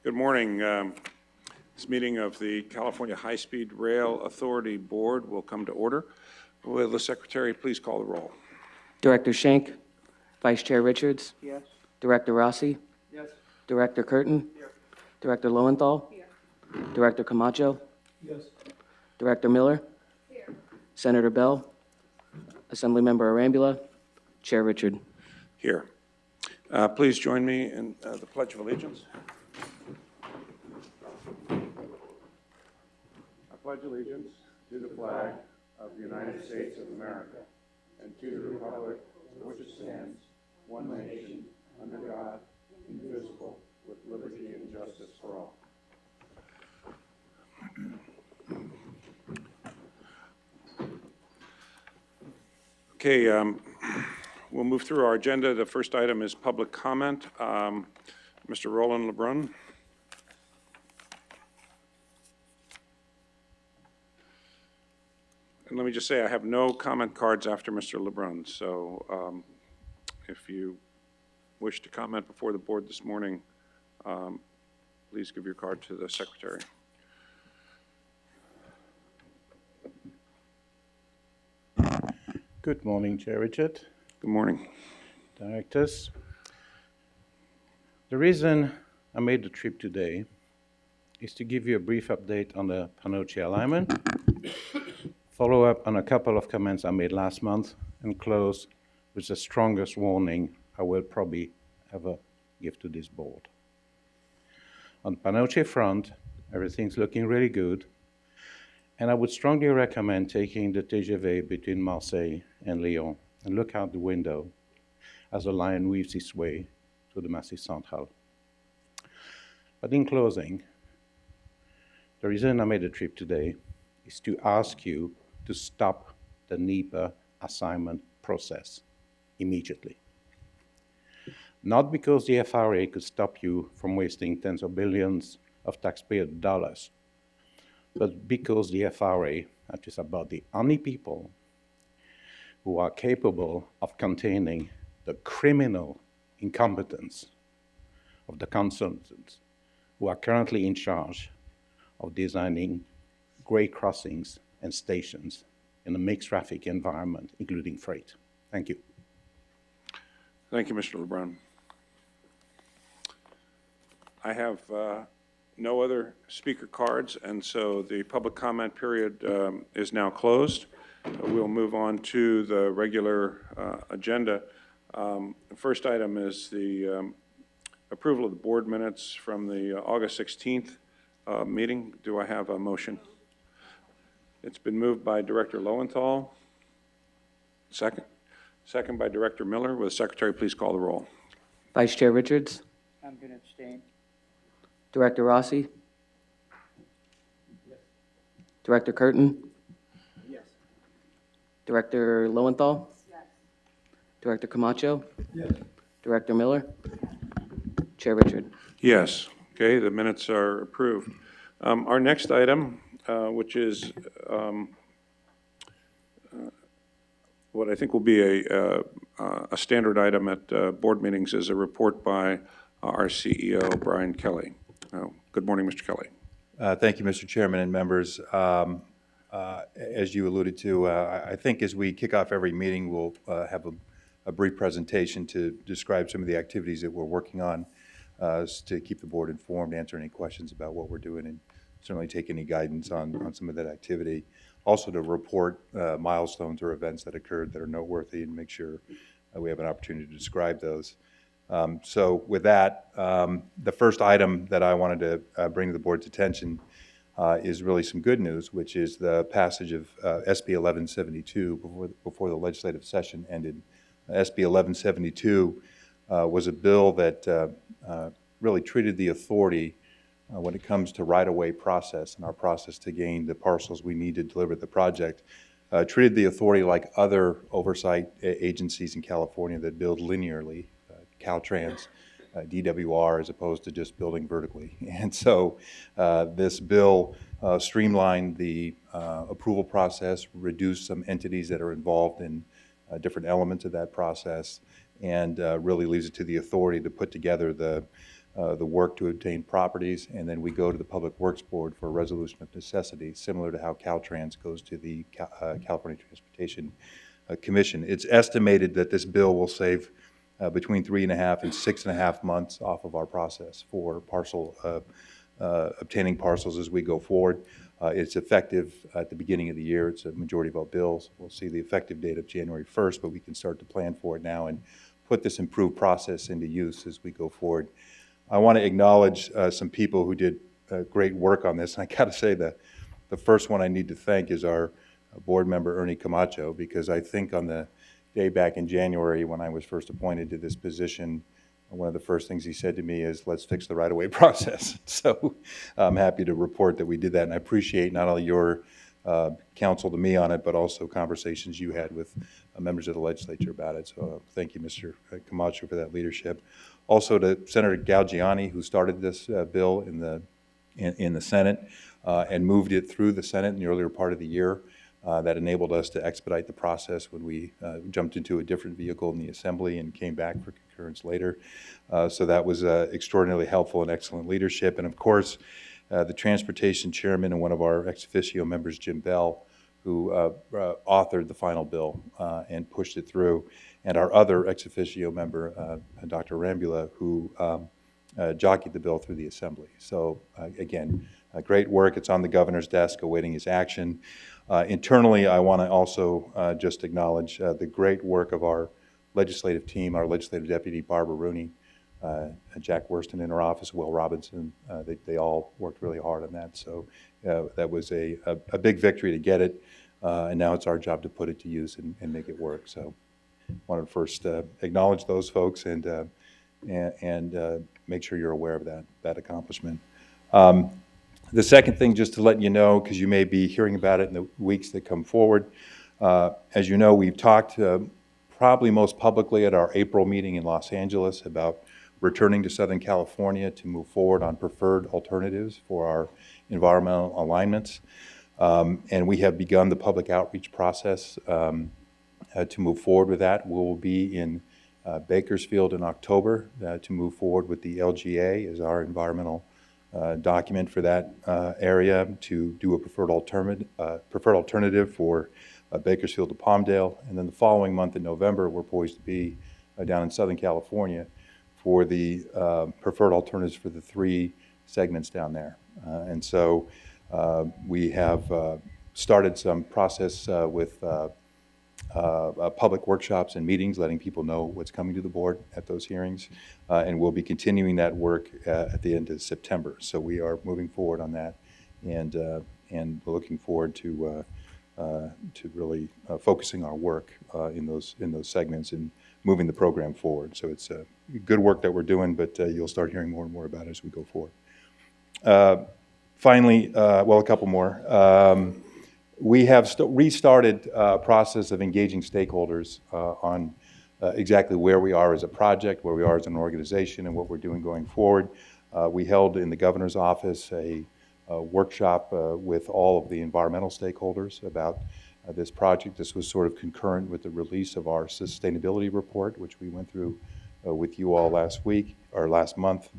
Good morning. This meeting of the California High-Speed Rail Authority Board will come to order. Will the Secretary please call the roll? Director Schenck. Vice Chair Richards. Yes. Director Rossi. Yes. Director Curtin. Here. Director Lowenthal. Here. Director Camacho. Yes. Director Miller. Here. Senator Bell. Assemblymember Arambula. Chair Richard. Here. Please join me in the Pledge of Allegiance. I pledge allegiance to the flag of the United States of America and to the republic for which it stands, one nation, under God, indivisible, with liberty and justice for all. Okay, we'll move through our agenda. The first item is public comment. Mr. Roland LeBrun. And let me just say, I have no comment cards after Mr. LeBrun, so if you wish to comment before the board this morning, please give your card to the secretary. Good morning, Chair Richard. Good morning. Directors. The reason I made the trip today is to give you a brief update on the Panoche alignment, follow up on a couple of comments I made last month, and close with the strongest warning I will probably ever give to this board. On the Panoche front, everything's looking really good, and I would strongly recommend taking the TGV between Marseille and Lyon and look out the window as the line weaves its way to the Massif Central. But in closing, the reason I made the trip today is to ask you to stop the NEPA assignment process immediately. Not because the FRA could stop you from wasting tens of billions of taxpayer dollars, but because the FRA, that is about the only people who are capable of containing the criminal incompetence of the consultants who are currently in charge of designing grade crossings and stations in a mixed traffic environment, including freight. Thank you. Thank you, Mr. LeBrun. I have no other speaker cards, and so the public comment period is now closed. We'll move on to the regular agenda. The first item is the approval of the board minutes from the August 16th meeting. Do I have a motion? It's been moved by Director Lowenthal. Second? Second by Director Miller. Will the Secretary please call the roll? Vice Chair Richards. I'm going to abstain. Director Rossi. Yes. Director Curtin. Yes. Director Lowenthal. Yes. Director Camacho. Yes. Director Miller. Chair Richard. Yes. Okay, the minutes are approved. Our next item, which is what I think will be a standard item at board meetings, is a report by our CEO, Brian Kelly. Good morning, Mr. Kelly. Thank you, Mr. Chairman and members. As you alluded to, I think as we kick off every meeting, we'll have a brief presentation to describe some of the activities that we're working on to keep the board informed, answer any questions about what we're doing, and certainly take any guidance on some of that activity. Also to report milestones or events that occurred that are noteworthy and make sure we have an opportunity to describe those. So with that, the first item that I wanted to bring to the board's attention is really some good news, which is the passage of SB 1172 before the legislative session ended. SB 1172 was a bill that really treated the authority when it comes to right-of-way process and our process to gain the parcels we need to deliver the project, treated the authority like other oversight agencies in California that build linearly, Caltrans, DWR, as opposed to just building vertically. And so this bill streamlined the approval process, reduced some entities that are involved in different elements of that process, and really leaves it to the authority to put together the the work to obtain properties, and then we go to the Public Works Board for a resolution of necessity, similar to how Caltrans goes to the California Transportation Commission. It's estimated that this bill will save between 3.5 and 6.5 months off of our process for obtaining parcels as we go forward. It's effective at the beginning of the year. It's a majority of our bills. We'll see the effective date of January 1st, but we can start to plan for it now and put this improved process into use as we go forward. I want to acknowledge some people who did great work on this. And I got to say that the first one I need to thank is our board member, Ernie Camacho, because I think on the day back in January when I was first appointed to this position, one of the first things he said to me is, let's fix the right-of-way process. So I'm happy to report that we did that, and I appreciate not only your counsel to me on it, but also conversations you had with members of the legislature about it. So thank you, Mr. Camacho, for that leadership. Also to Senator Galgiani, who started this bill in the Senate and moved it through the Senate in the earlier part of the year. That enabled us to expedite the process when we jumped into a different vehicle in the Assembly and came back for concurrence later. So that was extraordinarily helpful and excellent leadership. And of course, the Transportation Chairman and one of our ex officio members, Jim Bell, who authored the final bill and pushed it through, and our other ex officio member, Dr. Rambula, who jockeyed the bill through the Assembly. So again, great work. It's on the governor's desk awaiting his action. Internally, I want to also just acknowledge the great work of our legislative team, our legislative deputy, Barbara Rooney, Jack Worston in her office, Will Robinson. They all worked really hard on that. So that was a big victory to get it, and now it's our job to put it to use and make it work. So I wanted to first acknowledge those folks and make sure you're aware of that accomplishment. The second thing, just to let you know, because you may be hearing about it in the weeks that come forward, as you know, we've talked probably most publicly at our April meeting in Los Angeles about returning to Southern California to move forward on preferred alternatives for our environmental alignments. And we have begun the public outreach process to move forward with that. We will be in Bakersfield in October to move forward with the LGA as our environmental document for that area, to do a preferred alternative for Bakersfield to Palmdale. And then the following month in November, we're poised to be down in Southern California for the preferred alternatives for the 3 segments down there. And so we have started some process with public workshops and meetings, letting people know what's coming to the board at those hearings, and we'll be continuing that work at the end of September. So we are moving forward on that, and looking forward to really focusing our work in those segments and moving the program forward. So it's good work that we're doing, but you'll start hearing more and more about it as we go forward. Finally, well, a couple more. We have restarted a process of engaging stakeholders on exactly where we are as a project, where we are as an organization, and what we're doing going forward. We held in the governor's office a workshop with all of the environmental stakeholders about this project. This was sort of concurrent with the release of our sustainability report, which we went through with you all last month.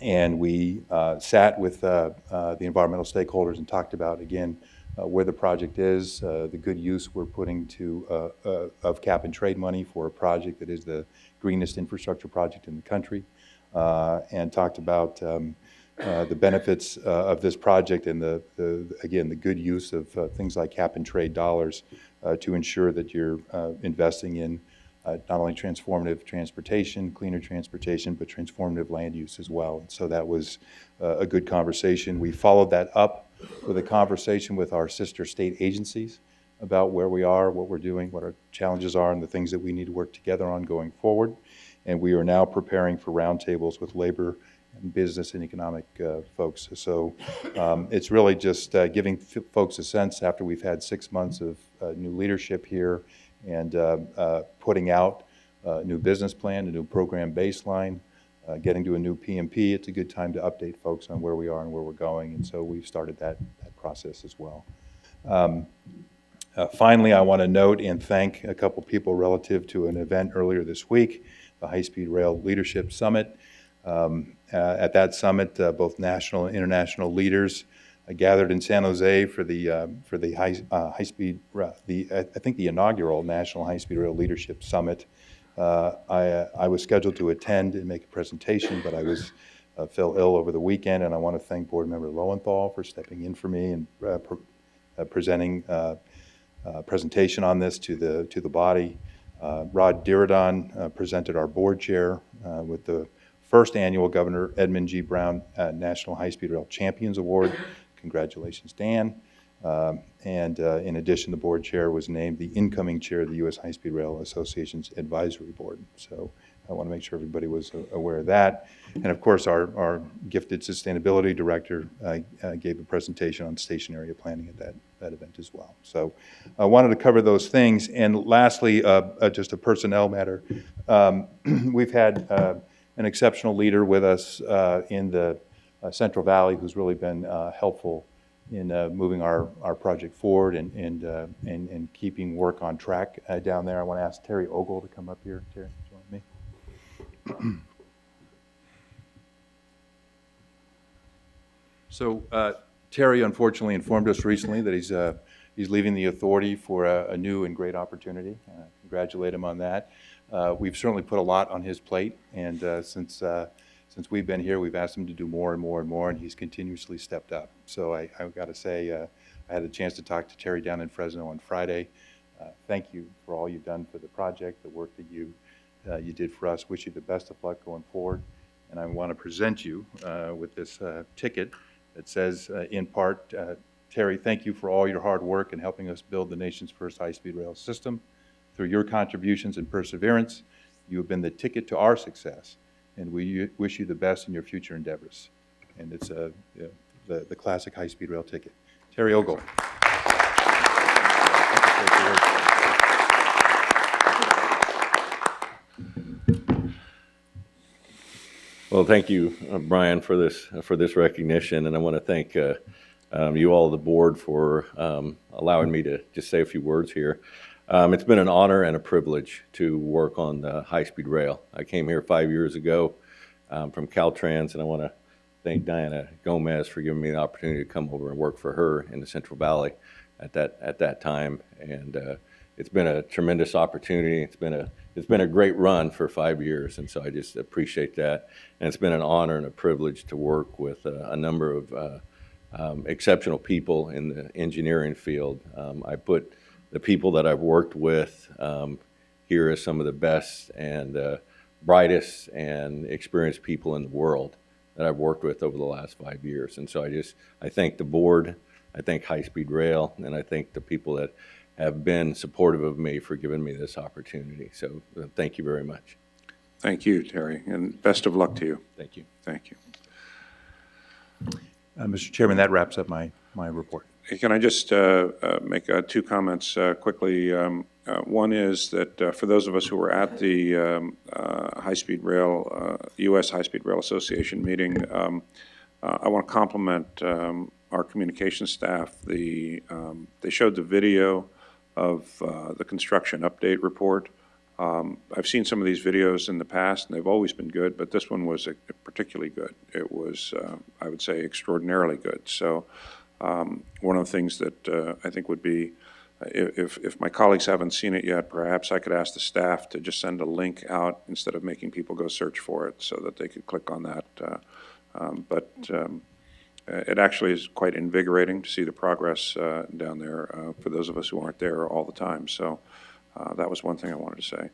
And we sat with the environmental stakeholders and talked about, again, where the project is, the good use we're putting of cap and trade money for a project that is the greenest infrastructure project in the country, and talked about the benefits of this project and again, the good use of things like cap and trade dollars to ensure that you're investing in not only transformative transportation, cleaner transportation, but transformative land use as well. And so that was a good conversation. We followed that up with a conversation with our sister state agencies about where we are, what we're doing, what our challenges are, and the things that we need to work together on going forward. And we are now preparing for roundtables with labor and business and economic folks. So it's really just giving folks a sense, after we've had 6 months of new leadership here, and putting out a new business plan, a new program baseline, getting to a new PMP. It's a good time to update folks on where we are and where we're going, and so we've started that process as well. Finally, I want to note and thank a couple people relative to an event earlier this week, the High Speed Rail Leadership Summit. At that summit, both national and international leaders gathered in San Jose for the high-speed, I think the inaugural National High-Speed Rail Leadership Summit. I was scheduled to attend and make a presentation, but I fell ill over the weekend, and I want to thank Board Member Lowenthal for stepping in for me and presenting a presentation on this to the body. Rod Diridon presented our board chair with the first annual Governor Edmund G. Brown National High-Speed Rail Champions Award. Congratulations, Dan. And in addition, the board chair was named the incoming chair of the U.S. High-Speed Rail Association's advisory board. So I want to make sure everybody was aware of that. And of course, our gifted sustainability director gave a presentation on station area planning at that event as well. So I wanted to cover those things. And lastly, just a personnel matter. We've had an exceptional leader with us in the Central Valley who's really been helpful in moving our project forward and keeping work on track down there. I want to ask Terry Ogle to come up here. Terry, join me. So Terry unfortunately informed us recently that he's leaving the authority for a new and great opportunity. Congratulate him on that. We've certainly put a lot on his plate, and since we've been here, we've asked him to do more and more and more, and he's continuously stepped up. So I've got to say, I had a chance to talk to Terry down in Fresno on Friday. Thank you for all you've done for the project, the work that you did for us. Wish you the best of luck going forward. And I want to present you with this ticket that says, in part, Terry, thank you for all your hard work in helping us build the nation's first high-speed rail system. Through your contributions and perseverance, you have been the ticket to our success, and we wish you the best in your future endeavors. And it's the classic high-speed rail ticket. Terry Ogle. Well, thank you, Brian, for this recognition, and I want to thank you all, the board, for allowing me to just say a few words here. It's been an honor and a privilege to work on the high-speed rail. I came here 5 years ago from Caltrans, and I want to thank Diana Gomez for giving me the opportunity to come over and work for her in the Central Valley at that time. And it's been a tremendous opportunity. It's been a great run for 5 years, and so I just appreciate that. And it's been an honor and a privilege to work with a number of exceptional people in the engineering field. I put the people that I've worked with here as some of the best and brightest and experienced people in the world that I've worked with over the last 5 years. And so I thank the board, I thank High Speed Rail, and I thank the people that have been supportive of me for giving me this opportunity. So thank you very much. Thank you, Terry, and best of luck to you. Thank you. Thank you. Mr. Chairman, that wraps up my report. Can I just make two comments quickly? One is that for those of us who were at the High-Speed Rail, U.S. High-Speed Rail Association meeting, I want to compliment our communications staff. They showed the video of the construction update report. I've seen some of these videos in the past, and they've always been good, but this one was particularly good. It was, I would say, extraordinarily good. So one of the things that I think would be, if my colleagues haven't seen it yet, perhaps I could ask the staff to just send a link out instead of making people go search for it so that they could click on that. It actually is quite invigorating to see the progress down there for those of us who aren't there all the time. So that was one thing I wanted to say.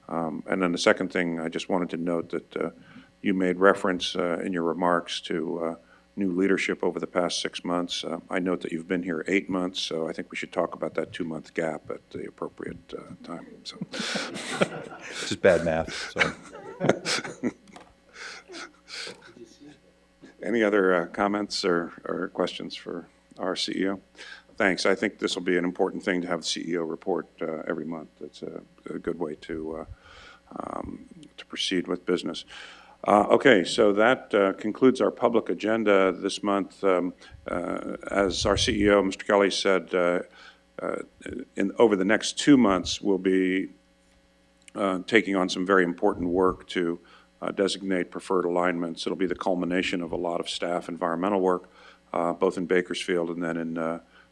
And then the second thing, I just wanted to note that you made reference in your remarks to new leadership over the past 6 months. I note that you've been here 8 months, so I think we should talk about that 2-month gap at the appropriate time. So. It's just bad math. So. Any other comments or questions for our CEO? Thanks. I think this will be an important thing to have the CEO report every month. It's a good way to proceed with business. Okay, so that concludes our public agenda this month. As our CEO, Mr. Kelly, said, over the next 2 months, we'll be taking on some very important work to designate preferred alignments. It'll be the culmination of a lot of staff environmental work, both in Bakersfield and then in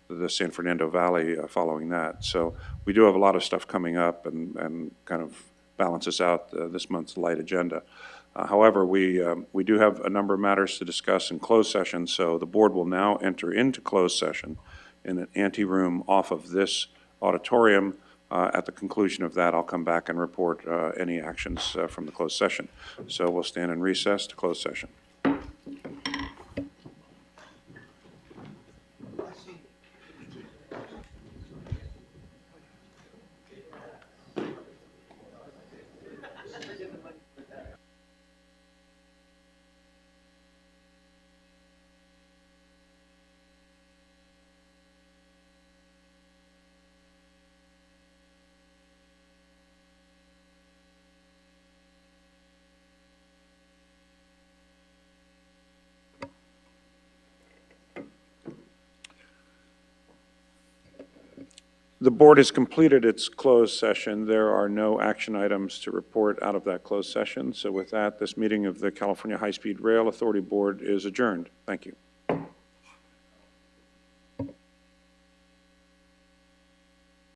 the San Fernando Valley following that. So we do have a lot of stuff coming up and kind of balances out this month's light agenda. However, we do have a number of matters to discuss in closed session, so the board will now enter into closed session in an anteroom off of this auditorium. At the conclusion of that, I'll come back and report any actions from the closed session. So we'll stand in recess to closed session. The board has completed its closed session. There are no action items to report out of that closed session. So with that, this meeting of the California High-Speed Rail Authority Board is adjourned. Thank you.